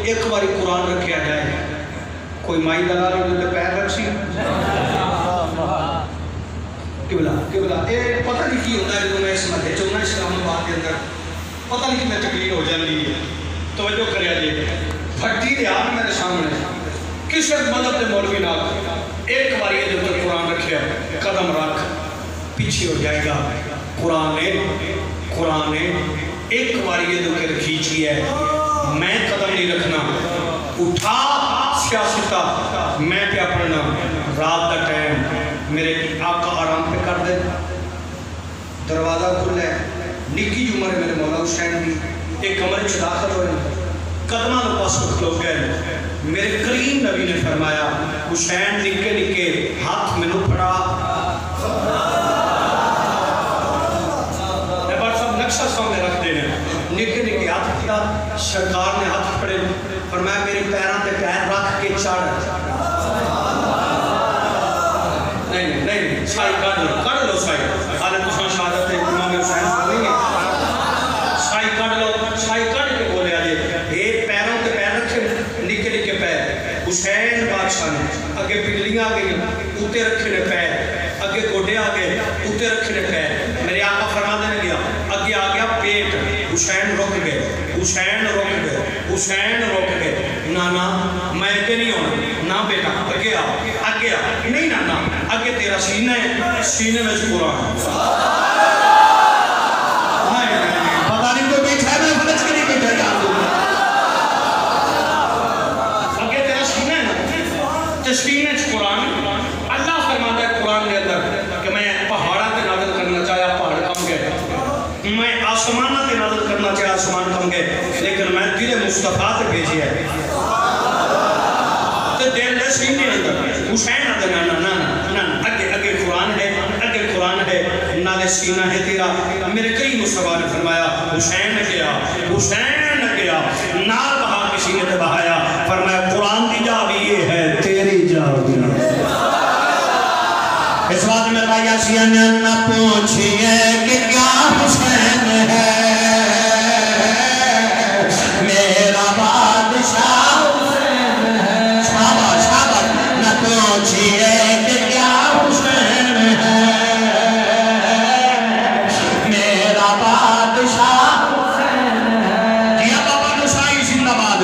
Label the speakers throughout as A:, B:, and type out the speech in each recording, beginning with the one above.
A: ایک باری قرآن رکھیا جائے کوئی مائی دلال ہوتے پیر رکھ سی قبلہ اے پتہ نہیں کی ہوتا ہے جو میں اس مدھے چونہ اسلام آباد کے اندر پتہ نہیں کہ میں تقریر ہو جاندی ہے توجہ کریا جائے پھٹی دے آپ میرے سامنے کس وقت مذہب دے مولوی نال ایک باری جو تو قرآن رکھیا قدم رکھ پیچھے ہو جائے گا قرآن ایک باری جو کہ کھینچی ہے میں قدم نہیں رکھنا اٹھا سیاستہ میں کیا پڑھنا رات دا ٹائم میرے آقا آرام پہ کر دے دروازہ کھل ہے نکی جو مرے میرے مولا حسین بھی ایک کمرے سے داخل ہوئے قدمہ دو پاس کو کھلو گئے میرے کریم نبی نے فرمایا حسین نکے نکے ہاتھ میں نو پڑا میں بار صاحب نقشہ سامنے رکھ دینے نکے نکے ہاتھ کیا سرکار نے ہاتھ پڑے فرمایا میرے پیران تے پیر رکھ کے چڑھ نہیں سائی کر لو سائی حالت کسان شہادت امام حسین سنیں گے سائی کر کے بولے آجے ایک پیروں کے پیر رکھے نکے نکے پیر حسین بادشاہ نے اگے پگلیاں آگے اوتے رکھے نے پیر اگے گوڑے آگے اوتے رکھے نے پیر میرے آقا فرما دینے گیا اگے آگیا پیٹ حسین رک گئے نانا میں اگے نہیں ہونا نا بیٹا اگے آ نہیں نانا اگے تیرا سینہ ہے سینے میں قرآن پتہ نہیں تو بیٹھا ہے میں فلج کے نہیں بیٹھا جان دوں اگے تیرا سینہ ہے تے سینے میں قرآن اللہ فرماتا ہے قرآن کے اندر کہ میں پہاڑاں تے نازل کرنا چاہیا پہاڑ کم گئے میں آسمانہ تے نازل کرنا چاہیا آسمان کم گئے لیکن میں دل مصطفیٰ تے بھیجی ہے تے دل دے سینے اندر حسین آدھے نا اگے قرآن ہے نالے سینہ ہے تیرا میرے کئی مصطفیٰ نے فرمایا حسین گیا نال بہا کے سینے تے بہایا فرمایا قرآن دی جا بھی یہ ہے تیری جا بھی اس بات میں بھائی آسیان نہ پوچھئے کہ کیا حسین ہے میرا بادشاہ حسین ہے شاباش نہ پوچھئے کہ کیا حسین ہے میرا بادشاہ حسین ہے یہ بابا نسائی زندہ باد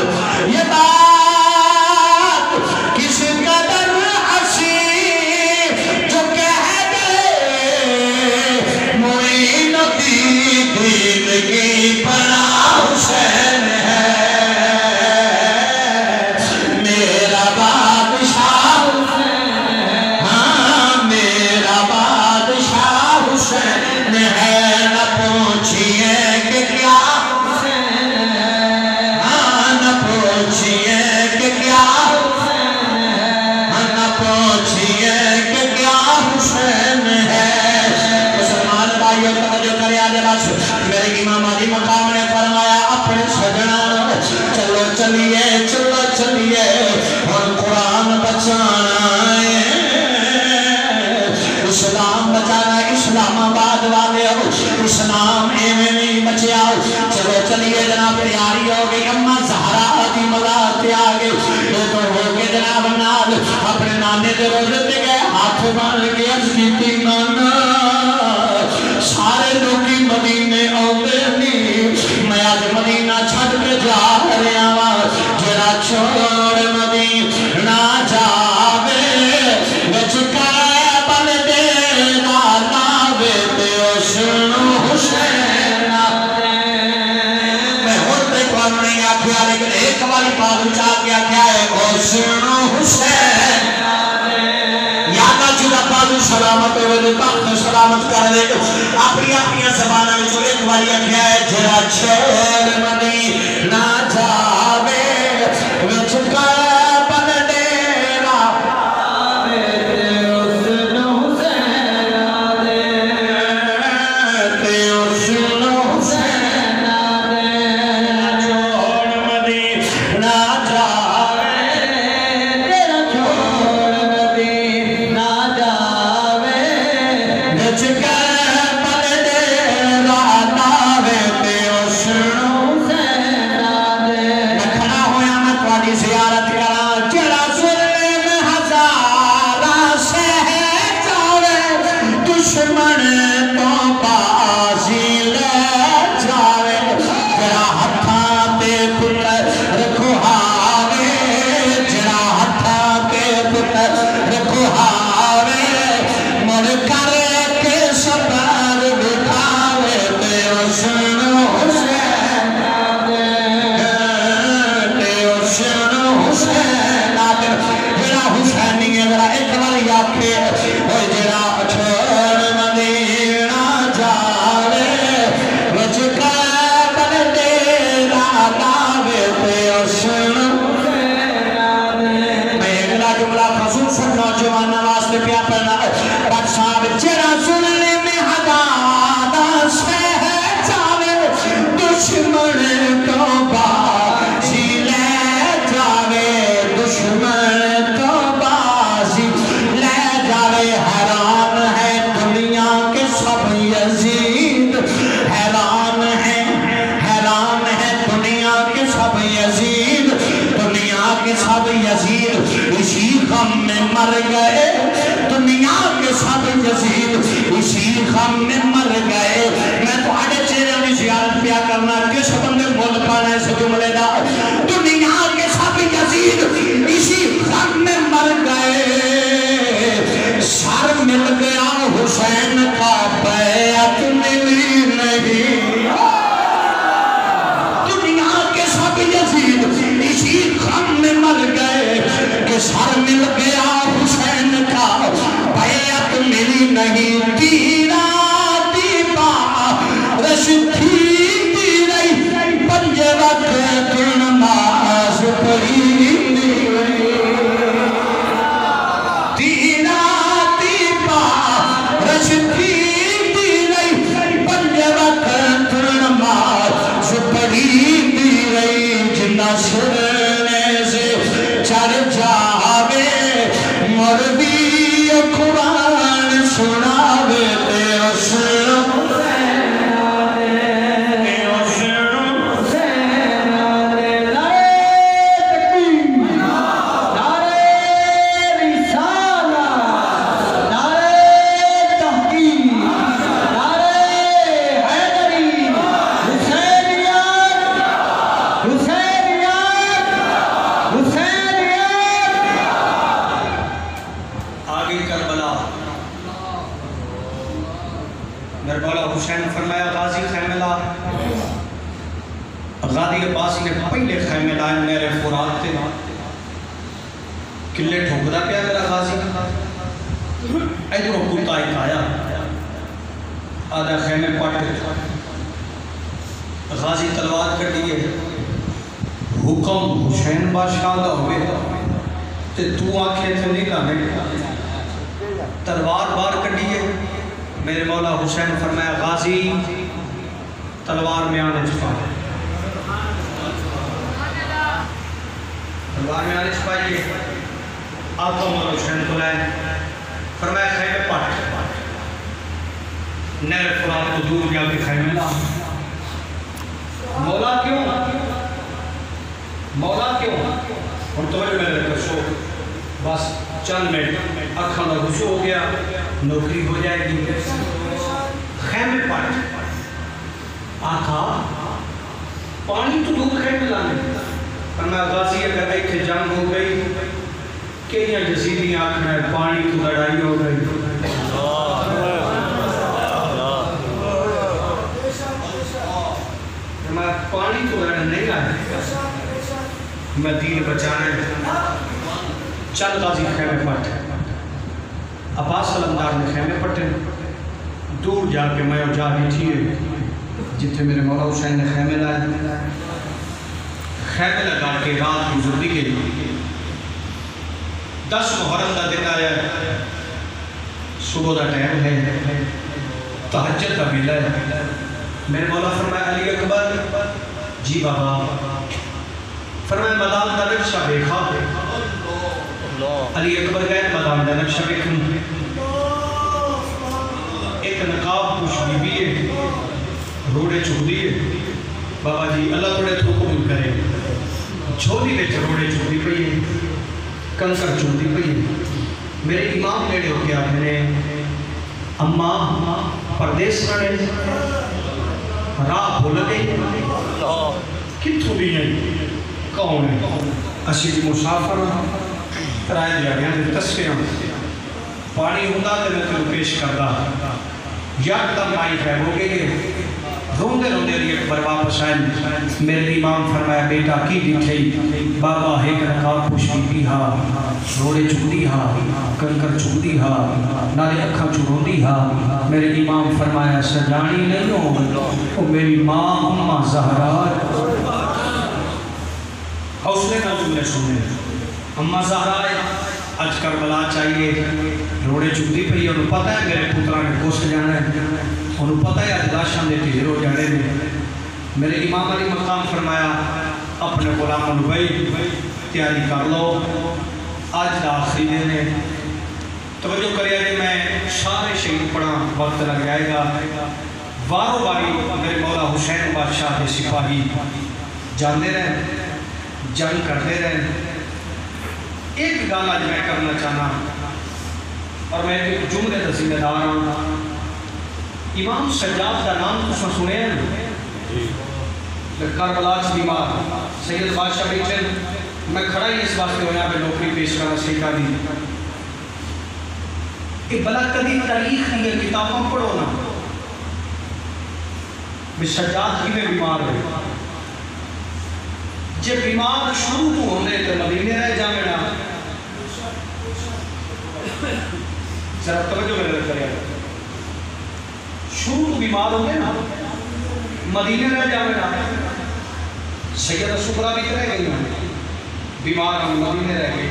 A: یہ بات کس قدر عصیب جو کہہ دے معین دین کی پناہ حسین ہے میرا بادشاہ حسین ہے ہاں میرا بادشاہ حسین ہے نہ پوچھئے کہ کیا حسین ہے ہاں نہ پوچھئے کہ کیا حسین ہے ہاں نہ پوچھئے کہ کیا حسین ہے مسلمان بھائیوں توجہ کرے آدھے بس میرے امام علی مقام نے فرمایا اپنے سجنہ چلو چلیے اور قرآن بچانا ہے اسلام بچانا ہے اسلام آباد والے اسلام ایویں نہیں بچیا چلو چلیے جناب تیاری ہو گئی اماں زہرا دی ملاد تے آگے تو ہو کے جناب نال اپنے نانے دے روزے تے گئے ہاتھ بان کے عرض کیتی نانا سارے لوگی مدینے آتے نہیں میں آج مدینہ چھٹ کے جا رہا ہوں جرا چھوڑ مدینہ جاوے وچ کعبہ دے لاوے تے سنو حسین میں ہوتے کو نہیں آکھیا لیکن ایک باری پاک چاہ کے آکھیا ہے او سنو حسین سلامت ہوئے تخت سلامت کر دے اپنی زبانہ میں جو ایک باری آکھیا ہے جرا چھوڑ مدینہ جاوے وچ کعبہ دے لاوے تے حسن حسین تے حسن حسین چھوڑ مدینہ جاوے تیرا چھوڑ مدینہ جاوے وچ کعبہ دے لاوے تے حسن حسین
B: یزید دنیا کے سب یزید اسی غم میں مر گئے دنیا کے سب یزید اسی غم میں مر گئے میں تو آڑے چہرے کی زیارت پیا کرنا کس بندے ملک آنے سے جملے دا دنیا کے سب یزید اسی غم میں مر گئے سر مل گیا حسین کا بیعت ملی نہیں دنیا کے سب یزید اسی غم میں مر گئے کہ سر مل گیا حسین کا بیعت ملی نہیں تیرا دیبا رش تھی رہی پنجے وقت نماز پڑھی سرنے سے چڑھ جاوے مروی قرآن سناوے غازی عباس نے پہلے خیمے لائے میرے فرات تھے کلے ٹھوکدا پیا میرا غازی ادھروں کتا ایک آیا آدھا خیمے پٹ غازی تلوار کر دیے حکم حسین بادشاہ دا ہوئے تے تو آنکھیں تھے نہیں لانے تلوار بار کر دیے میرے مولا حسین فرمایا غازی تلوار میں آنے چھپا تلوار میں آنے چھپائیے آقا مولا حسین کو لائے فرمایا خیمے پٹ نہر فرات کو دور جا کے خیمے لا مولا کیوں اور توجہ میں رکھا سو بس چند منٹ اکھاں دا غصہ ہو گیا نوکری ہو جائے گی خیمے پٹ آقا پانی تو دور خیمے لانے فرمایا غازی اگر ایک جنگ ہو گئی کئیاں جزیدی آنکھنا ہے پانی تو لڑائی ہو گئی فرمایا پانی تو لڑائی نہیں آئے میں دین بچانا ہے چل غازی خیمے پٹ عباس علمدار نے خیمے پٹے دور جا کے میں جا بیٹھی ہے جتنے میرے مولا حسین نے خیمے لائے خیمے لگا کے رات گزرتی گئی 10 محرم دا دن آیا صبح دا ٹائم ہے تہجد کا ویلا ہے میرے مولا فرمایا علی اکبر جی بابا فرمایا مدام دا نقشہ دیکھا علی اکبر گئے مدام دا نقشہ دیکھیں ایک نقاب پوش بی بی ہے روڑے چودی ہے بابا جی اللہ توڑے تو قبول کرے چھوڑی بے روڑے چودی پئی ہے کنکر چودی پئی ہے میرے امام نیڑے ہو گیا میں نے اماں پردیس رہنے راہ بھول گئی کتھوں بھی نہیں کون ہے اسی دی مسافر ترائے دیا گیا دے تصویریں پانی ہوندہ تے میں تلو پیش کردہ یکدم آئی ہے ہو گئے روندے روندے لیے پر واپس آئیں میرے امام فرمایا بیٹا کی دیکھیں بابا ایک نقاب پوشی بھی ہاں روڑے چودی ہاں کنکر چودی ہاں نالے اکھا چودی ہاں میرے امام فرمایا سجانی نہیں ہو وہ میری ماں امہ زہرات حوصلے نہ جملے سنے امہ زہرات آج کربلا چاہیے روڑے چودی پہ انہوں پتہ ہے میرے پترہ نے گوشت جانا ہے انہوں پتہ ہے آج لاشاں دے تیرو جانے میں میرے امام علی مقام فرمایا اپنے غلاموں بھائی تیاری کر لو آج دا آخری دن ہے توجہ کریا جی میں سارے شہید پڑھا وقت لگ جائے گا وارو باری میرے مولا حسین بادشاہ کے سپاہی جاندے رہے
A: جنگ کرتے رہے. ایک گل اج میں کرنا چاہنا اور میں ایک جملے کا ذمہ دار ہوں. امام سجاد کا نام تو سنے ہیں کربلا بیمار سید بادشاہ بیٹھے. میں کھڑا ہی اس واسطے ہوا پہ نوکری پیش کرنا سیکھا دی کہ بلا کدی تاریخ کی کتابوں پڑھو نا بھی سجاد کی میں بیمار ہوئے. جب بیمار شروع تو ہونے تو مدینے رہ جا میرا ذرا توجہ میرے کرے شروع تو بیمار ہوئے نا مدینے رہ جا میرا. سیدہ سکرہ بھی رہ گئی ہیں بیمار ہم مدینے رہ گئی.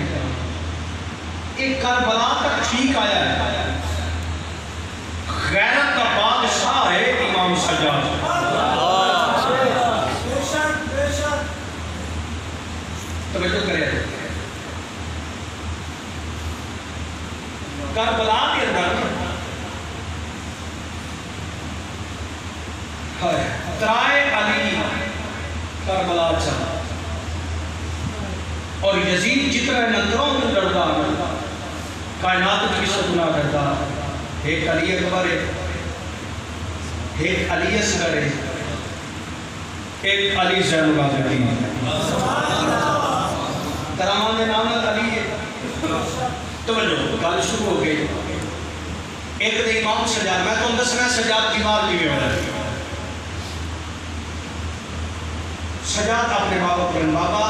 A: ایک کربلا تک ٹھیک آیا ہے. غیرت کا بادشاہ ہے امام سجاد. توجہ کرے کربلا کے اندر ترائے علی کربلا چلا اور یزید جتنا نظروں میں ڈرتا کائنات کی ستنا کرتا. ایک علی اکبر ہے ایک علی اصغر ہے ایک علی زین العابدین ہے. ترامان کے نام علی ہے. توجہ گل شروع ہو گئی. ایک دن امام سجاد میں تم دسنا سجاد بیمار کی میں سجاد اپنے بابا کو بابا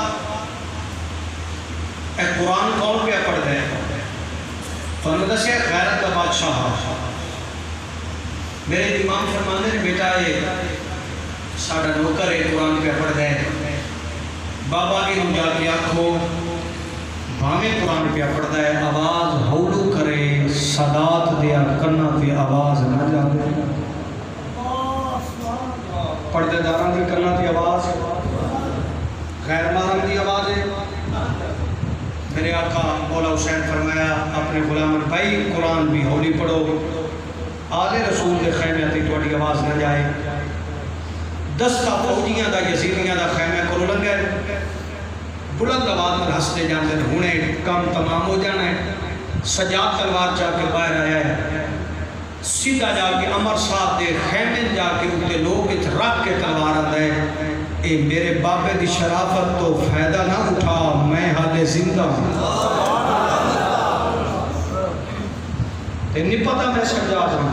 A: اے قرآن کون پہ پڑھ دے فنو دسیا غیرت کا بادشاہ. میرے امام فرمانے نے بیٹا یہ ساڑھا نوکر ہے قرآن پہ پڑھ دے. بابا انہوں جا کے آکھو بھامے قرآن پہ پڑھ دے آواز ہولو کرے صدات دیا کرنا پہ آواز نہ جانے. پردے داران کی کرنا تھی آواز غیر محرم کی آواز ہے. میرے آقا مولا حسین فرمایا اپنے غلام بھائی قرآن بھی ہولی پڑھو آل رسول کے خیمے تھی توڑی آواز نہ جائے. دستا فوجیاں دا یزیدیاں دا خیمے کو لنگے بلند آواز میں ہستے جاندے ہونے کام تمام ہو جانا ہے. سجاد تلوار جا کے باہر آیا ہے سیدھا جا کے عمر صاحب دے خیمے جا کے اٹھے لوگ رکھ کے تلوار دے. اے میرے بابے دی شرافت تو فائدہ نہ اٹھا میں حالے زندہ ہوں. نہیں پتا میں سجاد ہوں.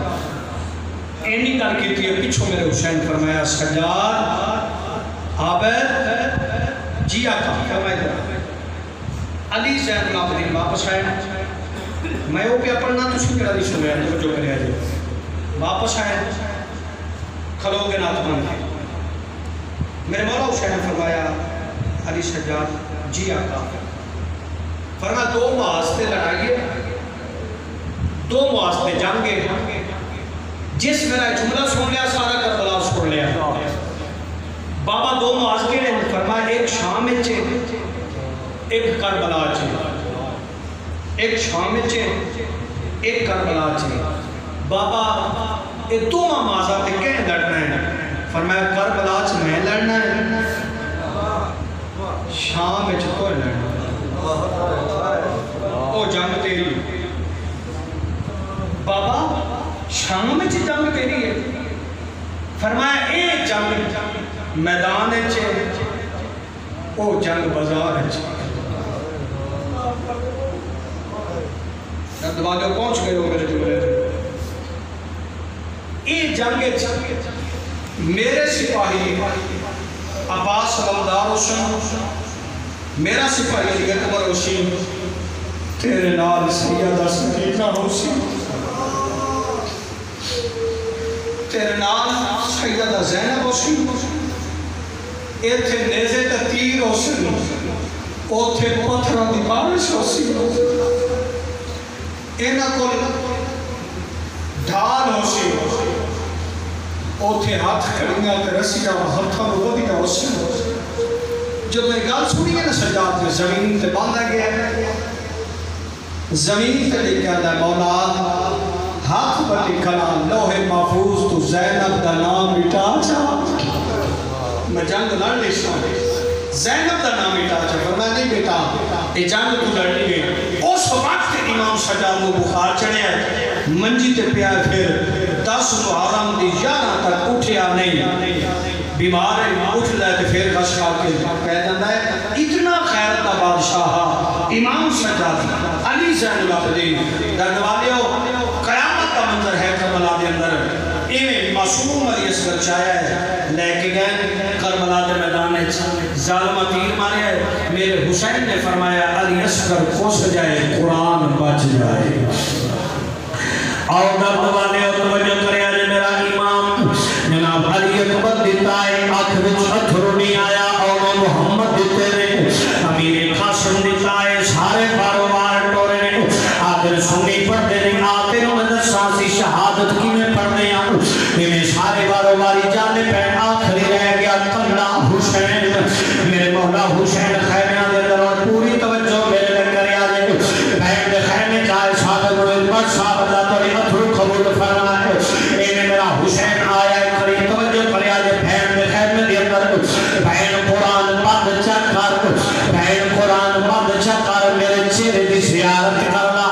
A: اینی کر کی تھی پیچھو میرے حسین فرمایا سجاد عابد جی آقا فرمایا علی زین العابدین واپس آئے. میں وہ پہ پڑھنا تو شکرہ دی سنیا جو کرے آجے واپس آئے کھلو گے نات بن کے. میرے مولا حسین فرمایا علی سجاد جی آقا فرمایا دو واسطے لڑائیے دو واسطے جنگے. جس میرا جملہ سن لیا سارا کربلا سن لیا. بابا دو واسطے نے فرمایا ایک شام چے ایک کربلا چے ایک شام چے ایک کربلا چے. بابا یہ دو مازا تے کہیں لڑنا ہے. فرمایا کربلا چ میں لڑنا ہے شام چ تو لڑنا او جنگ تیری. بابا شام چ جنگ تیری ہے. فرمایا اے جنگ میدان چ او جنگ بازار چ. اب دبا جو پہنچ گئے ہو میرے جملے اے جنگ میرے سپاہی عباس سلمدار حسین میرا سپاہی علی اکبر حسین تیرے نال سیدہ سکینہ حسین تیرے نال سیدہ زینب حسین ایتھے نیزے تے تیر حسین اوتھے پتھراں دی بارش حسین اینا کول ڈھال حسین اوتھے ہاتھ کھڑیاں تے رسیاں ہتھاں ودیاں حسین. جب میں گل سنی ہے نا سجاد میں زمین تے باندھا گیا ہے زمین تے لکھا ہے مولا ہاتھ پر لکھنا لوح محفوظ تو زینب دا نام مٹا جا. میں جنگ لڑ لی سن زینب دا نام بیٹا چا فرمایا نہیں بیٹا یہ جنگ تو لڑنی ہے اس وقت امام سجاد کو بخار چڑھے ہے منجی تے پیا پھر 10 محرم دی 11 تک اٹھیا نہیں بیمار ہے اٹھ لے تے پھر کش کھا کے کہہ جاتا ہے اتنا خیرت دا بادشاہ امام سجاد علی زین العابدین درگوالیو قیامت کا منظر ہے کربلا دے اندر ایویں معصوم علی اصغر چاہیا ہے لے کے گئے کربلا دے میدان ظالمہ تیر مارے ہے میرے حسین نے فرمایا علی اصغر کوس جائے قرآن بچ جائے اور درد والے اور توجہ کرے آجے میرا امام جناب علی اکبر دیتا ہے آنکھ وچ اتھرو نہیں آیا اور محمد دیتے نے امیر قاسم دیتا ہے سارے باروبار ٹورے نے آدر سنی پڑھتے نے آتے نو مدد سانسی شہادت کی میں پڑھنے آؤں میں سارے باروباری جانے پہ آخری رہ گیا کلہ حسین میرے مولا حسین خیمہ دے در اور پوری توجہ میرے لگ کرے آجے بہن دے خیمے جائے سادہ گوڑے پر صاحب اللہ توڑی اتھرو قبول فرما ہے اینے میرا حسین آیا ہے قریب توجہ کرے آجے بہن دے خیمے دے در بہن قرآن بند چکر بہن قرآن بند چکر میرے چہرے دی زیارت کرنا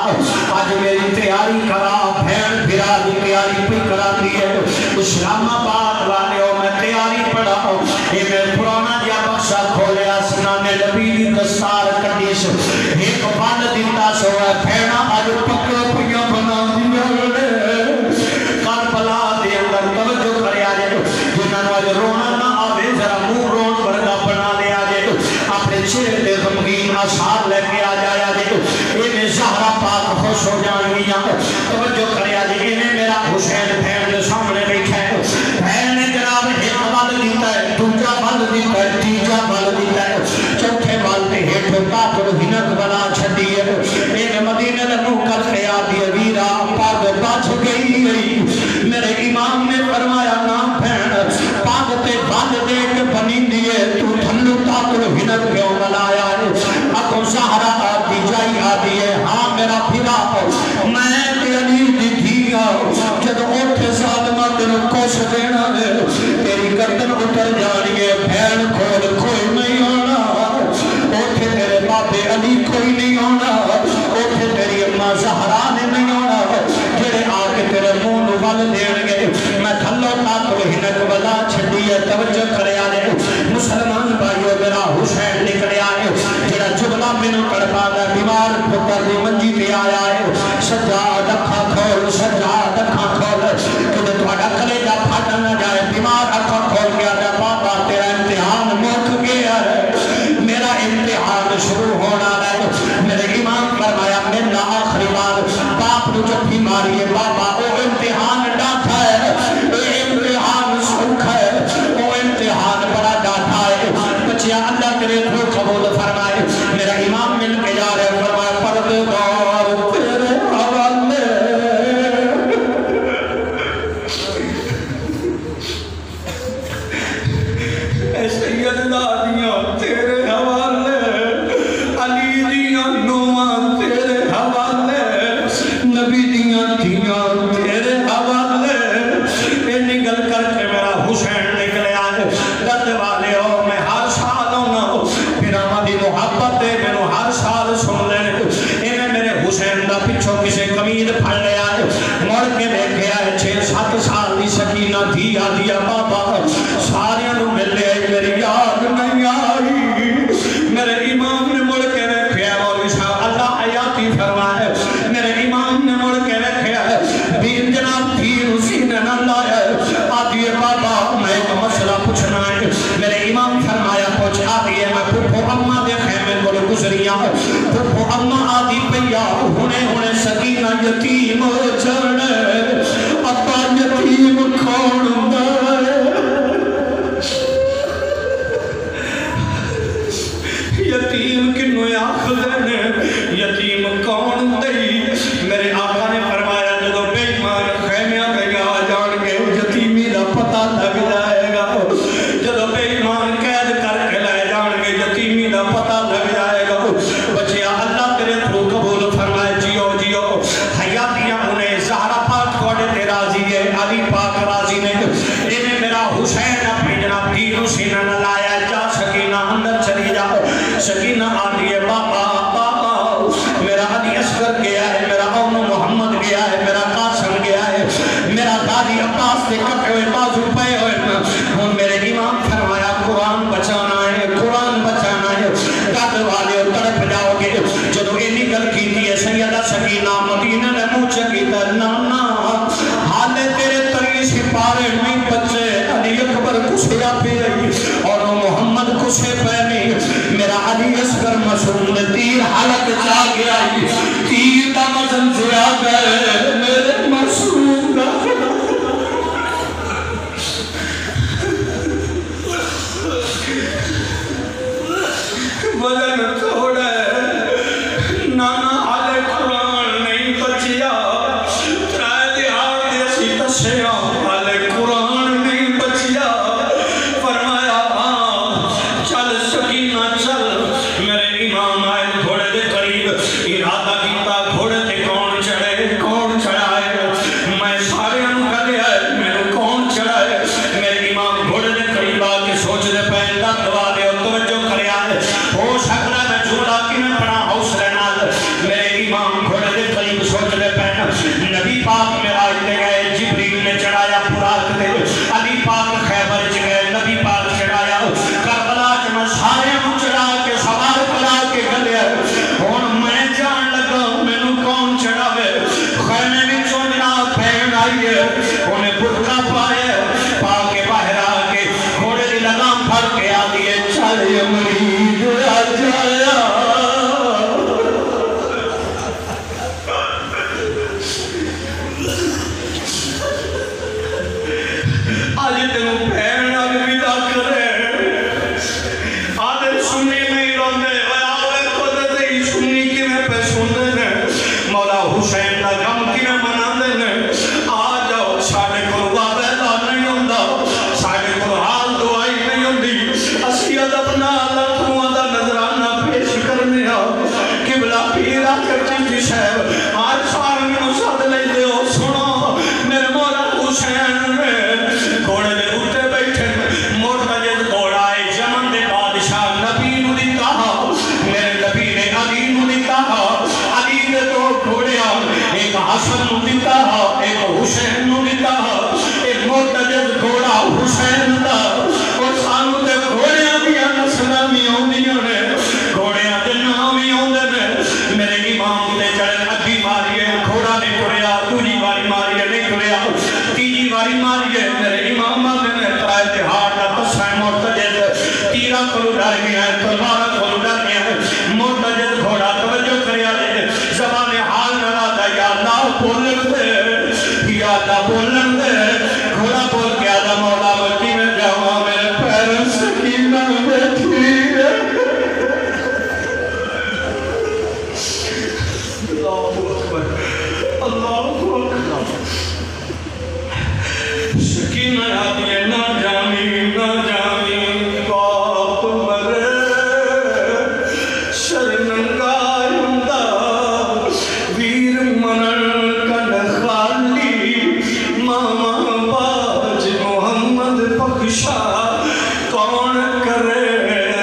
A: آج میری تیاری کرا بہن پھرا دی تیاری پہ کرا دی ہے اسلام آباد والے ہو میں تیاری پڑھا ہوں یہ میں پرانا دیا بخشا کھولے آسنان لبیلی دستار کٹیش ایک بند دیتا سو ہے پھینا آج پکڑ پیا بنا دیا کربلا دے اندر توجہ کرے آجے جنہاں آج رونا نہ آوے ذرا موں رون برگا بنا لے آجے اپنے چہرے دے غمگین آثار لے کے آ جائے آجے انہیں زہرہ پاک خوش ہو جائیں توجہ کرے آجے انہیں میرا حسین بھین دے سامنے بیٹھا ہے بھین نے جناب ایک بال دیتا ہے دوجا بال دیتا ہے تیجا بال دیتا ہے چوتھے بال تے ہیٹھو کاتر ہنک بنا چھڑی ہے ایک مدینہ لگو کر کے آدھی ویرا پاگ بچ گئی میرے امام نے فرمایا نام بھین پاگ تے بال دے کے بنی دیئے تو تھلو کاتر ہنک کیوں بنایا ہے اکو سہرہ آدھی جائی آدھی ہے ہاں میرا پھرا میں تے علی دی دھیا جد اوٹھے سالمہ تیرے کوش دینا ہے تیری گردن اتر جانی ہے بھین کھول کوئی نہیں ہونا اوٹھے تیرے بابے علی کوئی نہیں ہونا اوٹھے تیری اممہ زہرا نے نہیں ہونا جڑے آکے تیرے مون وال دین گے میں تھلو تاکو ہنک ولا چھڑی ہے توجہ کرے آنے مسلمان بھائیو میرا حسین نکلے آئے جڑا جبلہ منو کڑپا گا بیمار پتر دی منجی پہ آیا ہے سجاد اکھا کھول سجاد اکھا کھول کہ تھوڑا کلیجہ پھاٹا نہ جائے بیمار اکھا کھول گیا جا بابا تیرا امتحان موت گیا ہے میرا امتحان شروع ہونا ہے میرے امام فرمایا میرا آخری بار باپ نے جو بیماری ہے بابا وہ امتحان ڈاٹھا ہے وہ امتحان سکھ ہے وہ امتحان بڑا ڈاٹھا ہے بچیا اللہ تیرے تو قبول فرمائے میرا امام مل کے جا رہے فرمایا پردگار تیرے حوالے اے سیدنا دیاں تیرے حوالے علی دیاں نواں تیرے حوالے نبی دیاں دیاں تیرے حوالے اے نگل کر کے میرا حسین نکلے آئے درد والے ہو میں ہر سال ہونا ہو پھر ہماری محبت دے میں ہر سال سن لے انہیں میرے حسین دا پچھو کسے کمید پھڑ لے آئے مڑ کے دیکھے آئے 6-7 سال دی سکینہ دیا دیا بابا سارے نو مل لے میری یاد نہیں آئی میرے امام نے مڑ کے دیکھے آئے مولی صاحب اللہ حیاتی فرمائے میرے امام نے مڑ کے دیکھے آئے دین جناب دین اسی نے نہ لایا آدھی بابا میں ایک مسئلہ پوچھنا ہے میرے امام فرمایا پوچھ آدھی ہے میں پھوپو اممہ دے خیمے کو گزریاں پھوپو اممہ آدھی پیا ہونے سکینہ یتیم چڑھے ابا یتیم کھوڑ دے یتیم کنو آخ دینے یتیم کون دئی میرے آقا نے فرمایا جدو بے ایمان خیمیاں پہ گا جان کے یتیمی دا پتہ لگ جائے گا جدو بے ایمان قید کر کے لے جان کے یتیمی دا پتہ لگ جائے گا بچیا اللہ تیرے تو قبول فرمائے جیو جیو حیاتیاں انہیں زہرہ پاک کوڑے تے راضی ہے علی پاک راضی نے انہیں میرا حسین اپنی جناب دین سینہ نہ لایا جا سکینہ اندر چلے سکینہ آتی ہے بابا بابا میرا علی اصغر گیا ہے، میرا اون محمد گیا ہے، میرا قاسم گیا ہے، میرا دادی عباس سے کٹے ہوئے بازو پے ہوئے ہوں میرے امام فرمایا قرآن بچانا ہے، قرآن بچانا ہے، قد والے تڑپ جاؤ گے۔ جدو اینی گل کیتی ہے سیدہ سکینہ مدینہ نے منہ چکیتا نانا حالے تیرے تری سپارے نہیں بچے، علی اکبر کسیا پہ رہی اور محمد کسے پہ نہیں، میرا علی اصغر معصوم نے تیر حلق جا گیا، تیر کا وزن زیادہ ہے میرے معصوم کا وزن تھوڑا ہے، نانا حال قرآن نہیں بچیا، ترائے دیار دیسی تشیا حال قرآن نہیں بچیا۔ فرمایا چل سکینہ چل، میرے امام آئے گھوڑے دے قریب، ارادہ کیتا گھوڑے دے کون چڑھے کون چڑھائے، میں سارے انگلے آئے میرے کون چڑھائے، میرے امام گھوڑے دے قریب آکے سوچ دے پہنڈا دعا دے اور توجہ کرے آئے ہو شکرہ میں جھولا کی میں پڑا حوصلہ نال، میرے امام گھوڑے دے قریب سوچ دے پہنڈا نبی پاک میں آج دے گئے، جبریل نے چڑھایا پراک دے، علی پاک خیبر چ گئے، نبی پاک چڑھایا کربلا چ میں سارے ہم چڑھا کے سوار کرا کے گلے ہون میں جان لگا مینوں کون چڑھاوے، خیمے میں چونجنا پھین آئیے انہیں برکا پائے پا کے باہر آکے گھوڑے دی لگام پھڑ کے آدیے چلے مرید آ جایا۔ آج تنوں پھین آگے ودا کرے آدھے سنی نہیں روندے آوے خود دے سنی کی میں پہ سندے نے مولا حسین دا غم کی میں مناندے نے آ جاؤ ساڑھے کو وعدہ نہیں ہوندہ ساڑھے کو حال دعائی نہیں ہوندی اسی ادب نال لکھوں دا نظرانہ پیش کرنے قبلہ پیرا کرچی کی شہر آج سارے میں ساتھ لے دے ہو سنو میرے مولا حسین نے گھوڑے دے اٹھے بیٹھے مرتجد گھوڑائے جمن دے بادشاہ نبی نو دی کہا میرے نبی نے علی نو دی کہا علی نے دو گھوڑے ایک حسن نو دی کہا ایک حسین نو دی کہا ایک مرتجد گھوڑا حسین دا اور سانو دے گھوڑیاں دیا نسلامی ہوندیاں نے گھوڑیاں دے نامی ہوندے نے میرے امام دے چڑھے ادھی ماریے گھوڑا نہیں ٹریا دوجی باری ماریے نہیں ٹریا تیجی باری ماریے میرے امام نے ترائے تہاڑ دا تسائیں مرتجد تیرہ کلو ڈر گیا ہے تلوارہ کلو ڈر گیا ہے مرتجد گھوڑا توجہ کریا دے زبان حال نرا دا یا اللہ بولن دے یا اللہ بولن دے گھوڑا بول کے آدھا مولا مکی میں جاؤں میرے پیروں سکینہ بیٹھی ہے اللہ اکبر اللہ اکبر سکینہ آدھی ہے نہ جانی باپ مرے شرنگار ہندہ ویر منن کن خالی ماما باج محمد بخشا کون کرے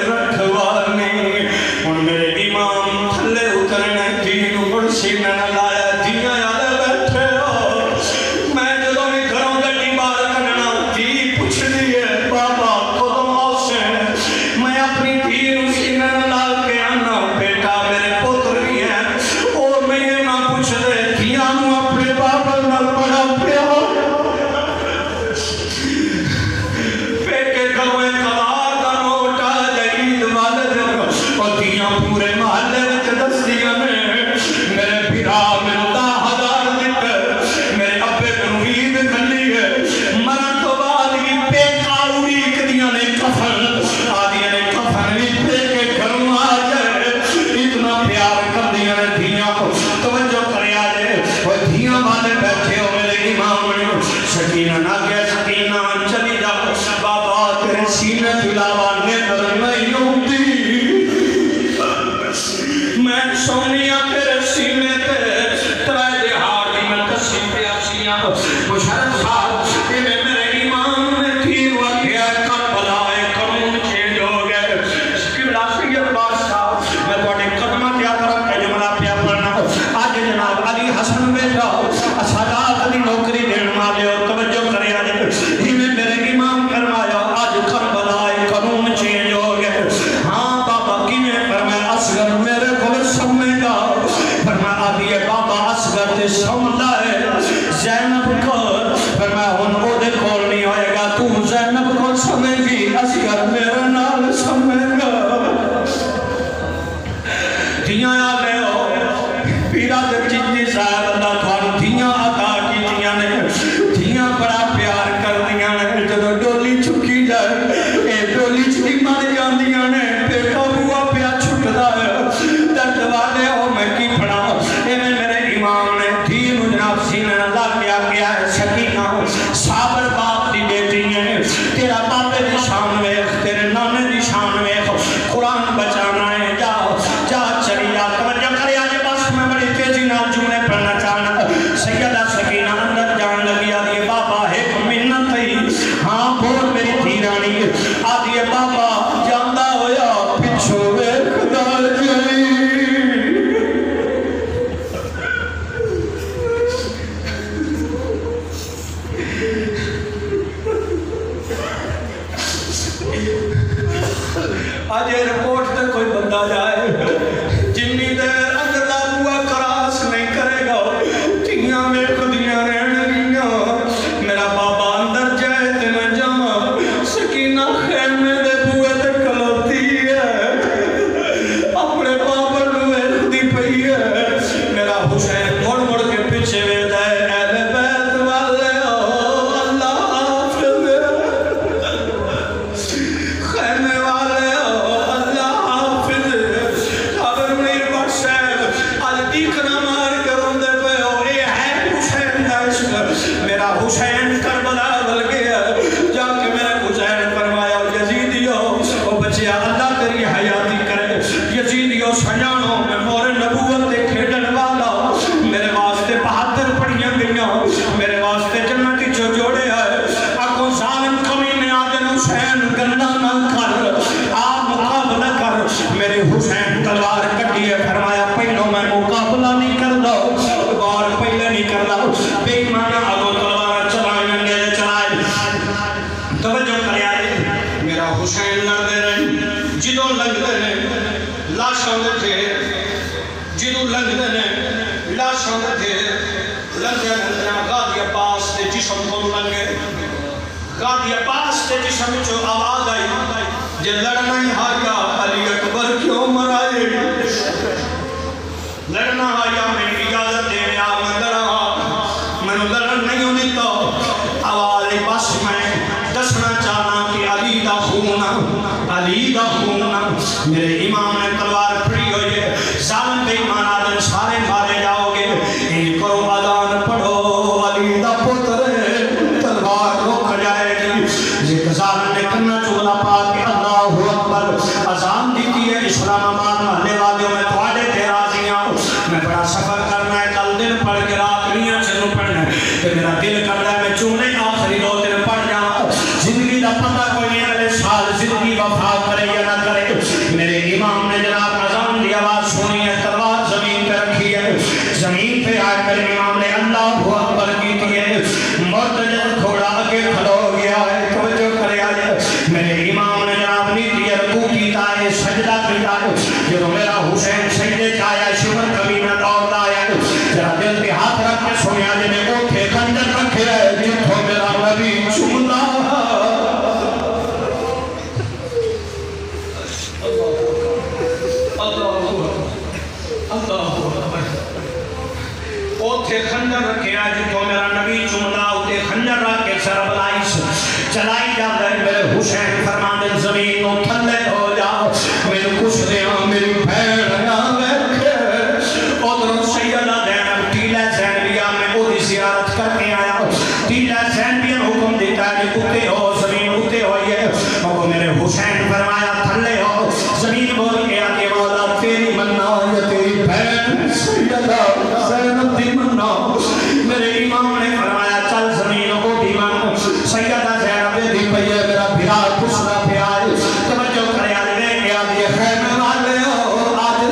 A: رکھوانی ان میرے امام تھلے اترنے دین مرسی میں نہ لایا دیا یاد بیٹھے ہو میں جدوں ہی گھروں گٹی بار کرنا دی پوچھ دیئے بابا قدم آسے میں اپنی دین اسی میں نہ لا کے آنا بیٹا میرے پتر بھی ہیں اور میں یہ نہ پوچھ دے دیا نو اپنے بابا نہ بڑا پیار پیکے گھروے قدار کا نوٹا جائید والد اور دیا پورے محلے وچ دستیاں نے میرے بھرا میں 10,000 دیتے میرے ابے کو عید کھلی ہے مرن تو بعد ہی پیکا اڑیک دیا نے کفن آدیا نے کفن بھی پیکے گھروں آ جائے اتنا پیار کر دیا نے دیا کو توجہ کرے آجے وہ دیا والے بیٹھے ہو میرے امام نے سکینہ نہ کہہ سکینہ چلی جا بابا تیرے سینے تلاوہ نظر نہیں ہوتی میں سونیا تیرے سینے تے ترائے دہاڑ دی میں کسی پیاسیاں مشرف صاحب میرے امام نے تیر وقیا کربلا کرون چینج ہو گئے قبلہ سید باس میں تواڈے قدماں تے ہاتھ رکھ کے جملہ پیا پڑھنا اج جناب علی حسن بیٹا سادات دی نوکری دین والے توجہ کرے اج میرے امام فرمایا اج کربلا قانون چینج ہو گئے ہاں بابا کیویں فرمایا اصغر میرے کول سمے گا فرمایا آدھی بابا اصغر تے سمدا ہے زینب کو فرمایا ہن او دے کول نہیں ہوئے گا تو زینب کو سمے گی اصغر میرے نال سمے گا دھیاں آ گئے ہو پیرا دے جتنی صاحب اللہ تھوڑا دھیاں عطا کیتیاں نے دھیاں بڑا پیار کر دیاں نے جدو ڈولی چکی جائے اے ڈولی چکی مر جاندیاں نے بیٹا ہوا پیا چھٹدا ہے درد والے ہو میں کی پڑھا اے میرے امام نے دین جناب سینے نہ لا کیا گیا ہے سکینہ صابر باپ دی بیٹی ہے تیرا باپ دی شان ویکھ تیرے نانے دی شان ویکھ قرآن بچانا ہے جا چلی جا توجہ کرے آج بس میں بڑی تیزی نال جملے پڑھنا چاہنا سیدہ سکینہ اندر جان لگی آدھی بابا ایک منت ہی ہاں بول میری دھیرانی آدھی بابا جاندہ ہویا پچھو ویکھ دار جائی آج رپورٹ تے کوئی بندہ جائے جنی دیر اندر لاغوہ کراس نہیں کرے گا تیاں میں خودیاں رہن گیاں میرا بابا اندر جائے تے میں جاؤں سکینہ خیمے دے بوئے تے کلوتی ہے اپنے بابا نوے خودی پئی ہے میرا حسین مڑ مڑ کے پیچھے ویدہ ہے اہل بیت والے اللہ حافظ خیمے والے میرا حسین کربلا بل گیا جا کے میرا حسین فرمایا یزیدیو او بچیا اللہ تیری حیاتی کرے یزیدیو سجانو میں مور نبوت دے کھیڈن والا میرے واسطے 72 پڑھیاں گئیاں میرے واسطے جنتی جو جوڑے آئے آکو ظالم کمینے آدن حسین گندا نہ کر آپ مقابلہ کر میرے حسین تلوار کٹیے فرمایا پہلو میں مقابلہ نہیں کر دو اور پہلے نہیں کر دو بے ایمانہ آگو تلوار چلائیں انگیلے چلائیں توجہ کرے آئے میرا حسین لڑ دے رہے جدوں لگ دے رہے لاشوں دے تھے جدوں لگ دے رہے لاشوں دے تھے لگ دے رہے غازی عباس دے جسم کو لگے غازی عباس دے جسم جو آواز آئی جے لڑنا ہی آیا علی اکبر کیوں مرائے لڑنا آیا میں اجازت دے رہا میں لڑا میں لڑن نہیں ہونی تو آواز بس میں دسنا چاہنا کہ علی دا خون میرے امام نے تلوار پھڑی ہوئی ہے ظالم بے ایمان آدم سارے مارے جاؤ گے ان کرو اذان پڑھو علی دا پتر تلوار رک جائے گی یہ ظالم نے کرنا چولا پا کہ اللہ اکبر اذان دیتی ہے اسلام آباد محلے والوں میں تواڈے تے راضیاں میں بڑا سفر کرنا ہے کل دن پڑھ کے رات نہیں چلو پڑھنا ہے کہ میرا دل کرنا ہے میں چونے آخری 2 دن پڑھ جاؤں زندگی دا پتہ کوئی نہیں اگلے سال زندگی وفا کرے یا نہ کرے میرے امام نے جناب اذان دی آواز سنی ہے تلوار زمین پہ رکھی ہے زمین پہ آئے میرے امام نے اللہ اکبر کی ہے مرتجل تھوڑا آگے کھڑو گیا ہے توجہ کرے آئے میرے امام نے جناب نیتی ہے رکوع کیتا ہے سجدہ کیتا ہے جو میرا حسین سجدے چاہیا شمر کبھی نہ دوڑتا ہے جرا دل پہ ہاتھ رکھ کے سنیا جنہیں اوٹھے خنجر رکھے ہے جتھو میرا نبی چمنا اوٹھے خنجر رکھے ہے جتھو میرا نبی چمنا اوٹھے خنجر رکھ کے سر بلائش چلائی جاتا ہے میرے حسین فرمانے زمین کو تھلے ہو جاؤ میرے کچھ دیاں میری بھیڑ نہ بیٹھے ادھر سیدہ زینب ٹیلہ زینبیہ میں اوہی زیارت کر کے آیا ٹیلہ زینبیہ حکم دیتا ہے کہ اتے ہو زمین اتے ہوئی ہے اور میرے حسین فرمایا تھلے ہو زمین بول کے آگے مولا تیری مننا یا تیری بھیڑ سیدہ زینب دی مننا میرے امام نے فرمایا چل زمین کو بھی من سیدہ زینب دی پئی ہے میرا بھرا کچھ نہ پیار توجہ کرے آج لے کے آج یہ خیمے والے ہو آج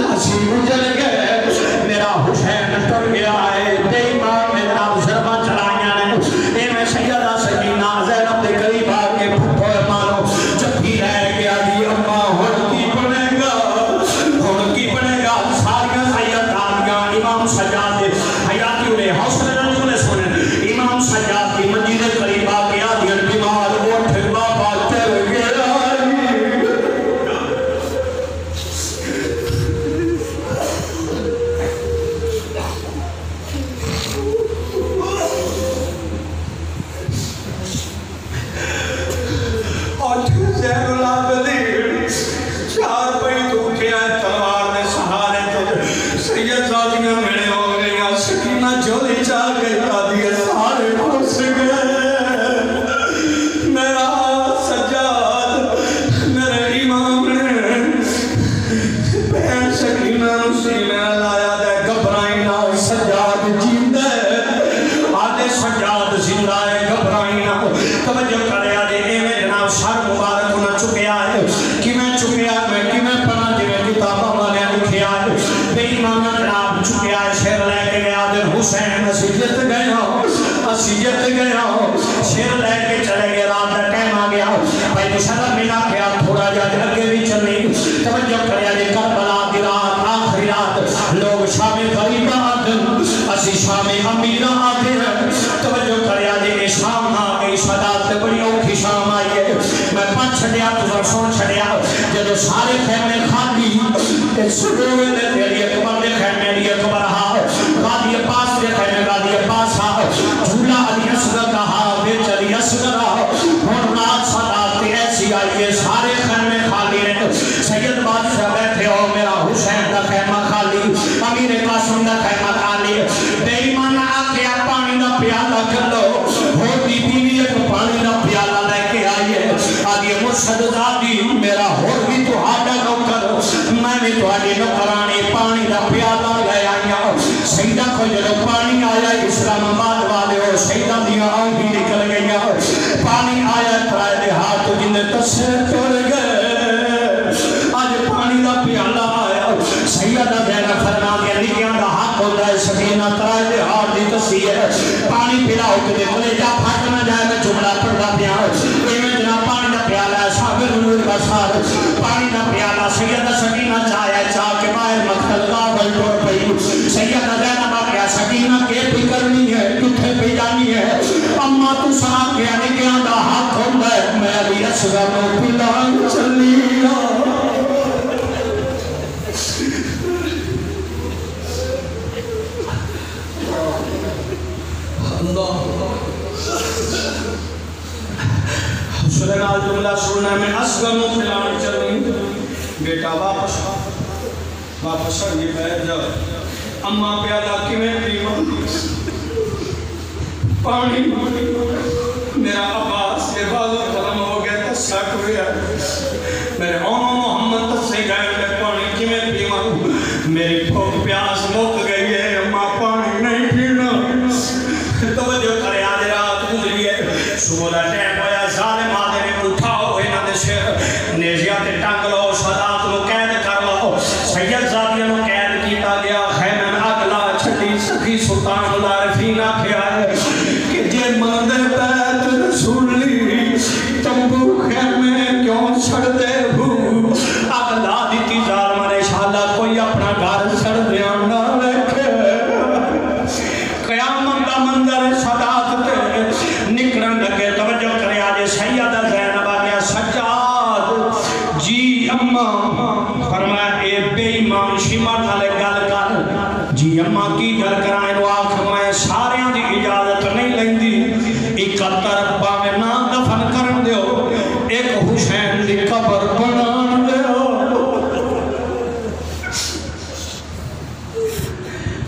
A: سکینہ سینے لایا دے گھبرائی نہ سجاد جیندے آدھے سجاد زندہ ہے گھبرائی نہ توجہ کرے آدھے ایویں جناب سر مبارک نہ چکیا ہے کہ میں چکیا میں کہ میں پڑھا جویں کتاباں والے لکھیا ہے بے ایمان جناب چکیا ہے شیر لے کے گیا دے حسین اسیت گیا شیر لے کے چلے گئے رات کا ٹائم آ گیا بھائی مشرف ملا گیا تھوڑا جا اگے بھی چلنی توجہ کرے آدھے کربلا دی رات آخری رات لوگ شام غریبہ آتے اسی شام امیر آتے ہیں توجہ کرے آدھے شام آ گئی صدات تے بڑی اوکھی شام آئی ہے میں پانچ چھڑیا تو سون چھڑیا جدو سارے خیمے خالی تے سروے دے تیری اکبر دے خیمے دی اکبر ہاں غادی پاس دے خیمے غادی پاس ہاں جھولا علی اصغر کہا بیچ علی اصغر اور رات صدات ایسی آئی ہے سارے خیمے خالی ہیں سید بادشاہ بیٹھے ہو میرا حسین دا خیمہ خالی امیر قاسم دا خیمہ خالی بے ایمان آکیا پانی دا پیالہ کر لو ہوتی بیوی ایک پانی دا پیالہ لے کے آئیے آدھی مرشد زادی میرا ہور بھی تو ہاڈا نوکر میں بھی تو آدھی نوکرانی پانی دا پیالہ لے آئیا سیدہ کو جلو پانی آیا اسلام آباد والے ہو سیدہ دیا آؤں بھی نکل گیا پانی آیا ترائے دے ہاتھ جن تسے توڑ گئے آج پانی دا پیالہ آیا سیدہ دینا فرما دیا نکیاں دا حق ہوتا ہے سکینہ ترائے دے ہاتھ دی تسیح پانی پلاؤ کے دے بلے جا پھاٹ نہ جائے میں جملہ پڑھ دا پیا ایمیں جناب پانی دا پیالہ ہے صابر نور بسار پانی دا پیالہ سیدہ سکینہ چاہے چاہ کے باہر مقتل قابل ٹوڑ پئی سیدہ دینا باقیا سکینہ کے بھی کرنی ہے کتھے بھی جانی ہے اما تو سنا کیا نکیاں دا حق ہوتا ہے میں علی اصغر نو پلان چلی حسن آل جملہ سننے میں اصغر نو پلان چلی بیٹا واپس یہ بیٹھ جا اما پیالہ کی میں پیمان پانی میرا عباس یہ بازو ختم ہو گیا تساک ہویا میرے اونو محمد تسے گئے میں پانی کی میں پیمان میری بھوک پیاس موک گئی ہے اما پانی نہیں پینا توجہ کرے آدھے رات گزری ہے صبح دا ٹائم ہویا ظالم آدھے نے اٹھاؤ انہاں دے شیر نیزیاں تے ٹانگ لو صدات نو قید کر لو سید زادیاں نو قید کیتا گیا خیمے میں اگلا چھٹی سخی سلطان العارفین آکھے آئے کہ جے مردے پید رسول لی تمبو خیمے کیوں چھڑ دے ہو اگلا دیتی ظالمہ نے شاءاللہ کوئی اپنا گھر چھڑ دیا نہ رکھے قیامت دا منظر صدات تے نکرن لگے توجہ کرے آجے سیدہ زینب آگیا سجاد جی اماں فرمایا اے بے ایمان شیمہ نالے گل کر جی اماں کی گل کرائیں وہ آخ میں ساریاں دی اجازت نہیں لیندی اکتر باوے نا دفن کرن دیو ایک حسین دی قبر بنان دیو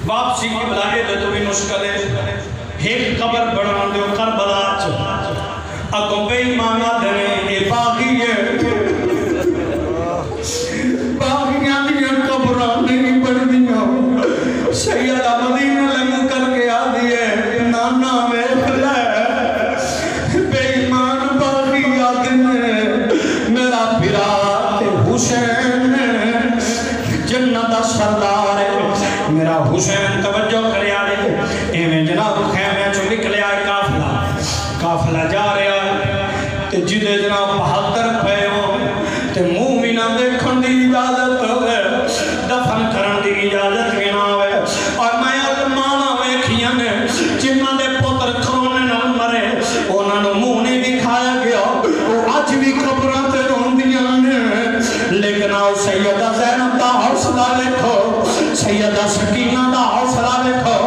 A: واپسی کی بلائے دے تو بھی مشکل ہے ایک قبر بنان دیو کربلا اگو بے ایمانہ دنے اے باغی ہے باغیاں دیا قبران نہیں بڑھ دیا سیدہ مدینہ لگو کر کے آدھی ہے نانا میں پھلے بے ایمان باغی آدھنے میرا پیرات حسین جنت سردار ہے میرا حسین توجہ کرے آدھے ایمیں جناب خیمے چو نکلے آئے کافلہ جا رہے آئے تے جدے جناب 72 پہ ہو تے مومنہ دیکھن دی اجازت ہوئے دفن کرن دی اجازت گنا ہوئے اور میں علمانا ویکھیاں نے جنہ دے پتر کرونے نہ مرے انہاں نو منہ نہیں دکھایا گیا وہ آج بھی قبراں تے روندیاں نے لیکن آؤ سیدہ زینب دا حوصلہ لکھو سیدہ سکینہ دا حوصلہ لکھو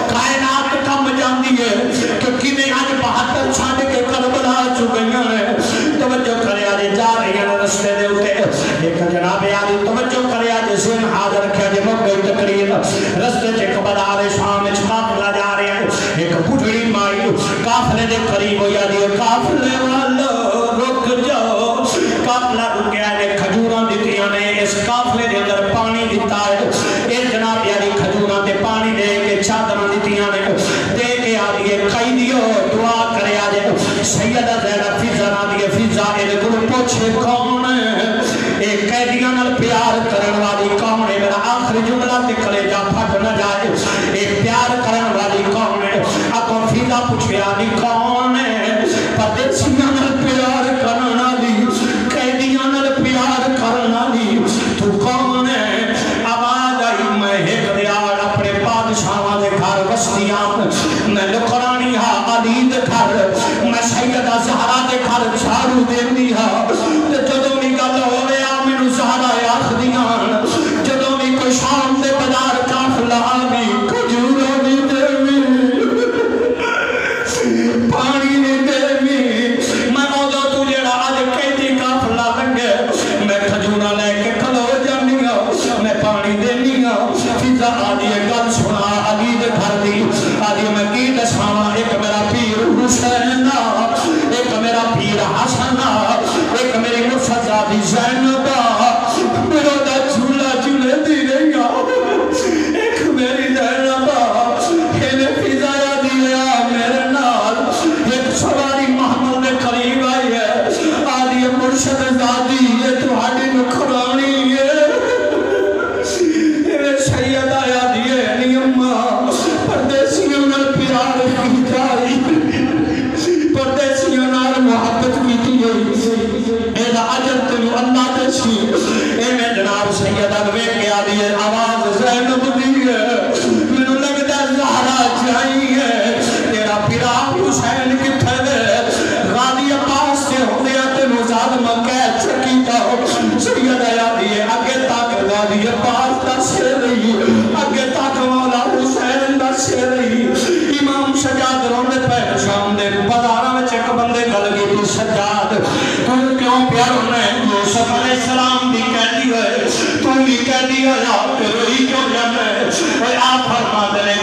A: کائنات کم جاندی ہے کیونکہ میں آج 72 چھاڑ کے کربلا چکیاں ہیں توجہ کرے آجے جا رہی ہیں رستے دے ہوتے ایک جناب آجے توجہ کرے آجے سن حاضر کیا جے مقبل تقریر رستے چے قبل آرے شام اچھ قافلہ جا رہے ہیں ایک بڑھڑی مائی قافلے دے قریب ہویا دیو قافلے والا رک جاؤ قافلہ رکیا نے کھجوراں دیتیاں نے اس قافلے دے اندر پانی دیتا
C: چادر دیتیاں نے دے کے آدھی قیدیو دعا کرے آجے سیدہ زینب فضا نہ دیے فضا اے گل پوچھے کون ایک قیدیاں نال پیار کرن والی کون ہے میرا آخری جملہ تے کلیجہ پھٹ نہ جائے ایک پیار کرن والی کون ہے اکو فضا پوچھے آنی کون ہے پردیسیاں نال پیار کرن والی قیدیاں نال پیار کرن والی تو کون ہے آواز آئی میں ایک دیار اپنے بادشاہاں دے گھر بستیاں میں نکرانی ہاں علی دے گھر میں سیدہ زہرا دے گھر جھاڑو دے دیا جدوں بھی گل ہوئے آ مینوں زہرا آکھدیاں جدوں بھی کوئی شام دے بازار قافلہ آوی کھجوروں دی دیوی پانی دی دیوی میں اودوں تو جڑا اج قیدی قافلہ لگے میں کھجوراں لے کے کھلو جانی ہاں میں پانی دینی ہاں فضا آدھی گل سنا علی دے گھر دی آدھی میں کی دساواں ایک میرا پیر حسین ایک میرا پیر حسن ایک میری مرشدزادی زینب میرا دا جھولا جھولے دی رہی ایک میری زینب انہیں فضا دی آ میرے نال ایک سواری محمد نے قریب آئی ہے آدھی مرشدزادی یہ تمہاری نکرانی ہے سیدہ یادی ہے نیمہ پردیسیوں نال پیار کی جائی پردیسیوں نال محبت کی تھی ایدہ عجب تلو اللہ تشی اے میں جناب سیدہ نوے کے آدھی ہے آواز زینب دی ہے میں لگتا زہرا جائی ہے تیرا پیرا حسین کتھے دے غادی عباس سے ہوتے ہیں تلو ظالمہ کہہ چکیتا ہو سیدہ یادی ہے آگے تاک غادی عباس دا سے رہی آگے تاک مولا حسین دا سے رہی امام سجاد رونے پہن شام دے بازارہ میں چک بندے گل گئی تو سجاد تم کیوں پیار ہونے یوسف علیہ السلام بھی کہتی ہے تم بھی کہتی ہے یا پھر ہی کیوں جانے اے آپ فرما دے